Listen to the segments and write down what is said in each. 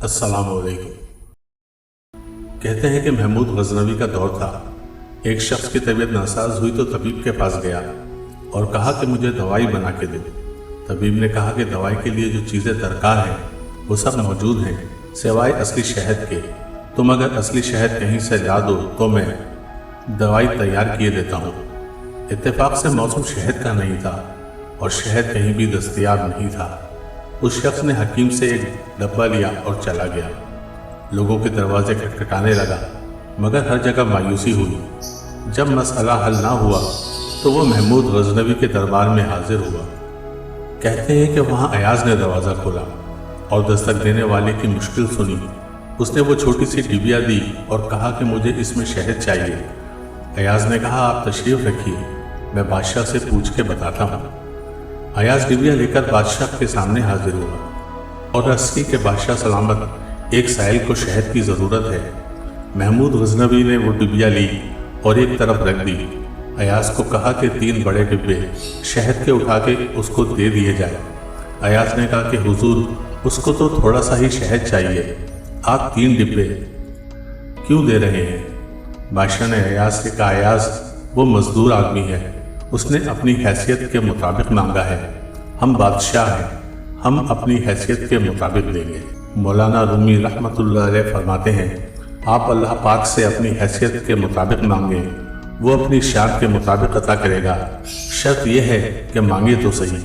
अस्सलाम वालेकुम। कहते हैं कि महमूद गजनवी का दौर था। एक शख्स की तबीयत नासाज हुई तो तबीब के पास गया और कहा कि मुझे दवाई बना के दो। तबीब ने कहा कि दवाई के लिए जो चीज़ें दरकार हैं वो सब मौजूद हैं सिवाय असली शहद के। तुम अगर असली शहद कहीं से ला दो तो मैं दवाई तैयार किए देता हूँ। इत्तेफाक से मौसम शहद का नहीं था और शहद कहीं भी दस्तयाब नहीं था। उस शख्स ने हकीम से एक डब्बा लिया और चला गया। लोगों के दरवाजे खटखटाने लगा मगर हर जगह मायूसी हुई। जब मसला हल ना हुआ तो वो महमूद गजनवी के दरबार में हाजिर हुआ। कहते हैं कि वहाँ अयाज ने दरवाज़ा खोला और दस्तक देने वाले की मुश्किल सुनी। उसने वो छोटी सी डिबिया दी और कहा कि मुझे इसमें शहद चाहिए। अयाज ने कहा, आप तशरीफ़ रखिए, मैं बादशाह से पूछ के बताता हूँ। अयाज डिबिया लेकर बादशाह के सामने हाजिर हुआ और अर्ज़ की कि बादशाह सलामत, एक साइल को शहद की ज़रूरत है। महमूद गजनवी ने वो डिबिया ली और एक तरफ रख दी। अयाज को कहा कि 3 बड़े डिब्बे शहद के उठा के उसको दे दिए जाए। अयाज ने कहा कि हुजूर, उसको तो थोड़ा सा ही शहद चाहिए, आप 3 डिब्बे क्यों दे रहे हैं? बादशाह ने अयाज से कहा, अयाज वो मजदूर आदमी है, उसने अपनी हैसियत के मुताबिक मांगा है। हम बादशाह हैं, हम अपनी हैसियत के मुताबिक देंगे। मौलाना रूमी रहमतुल्लाह अलैह फरमाते हैं, आप अल्लाह पाक से अपनी हैसियत के मुताबिक मांगे, वो अपनी शान के मुताबिक अता करेगा। शर्त यह है कि मांगे तो सही।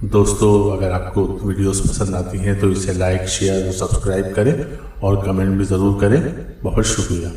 दोस्तों, अगर आपको वीडियोस पसंद आती हैं तो इसे लाइक, शेयर और सब्सक्राइब करें और कमेंट भी ज़रूर करें। बहुत शुक्रिया।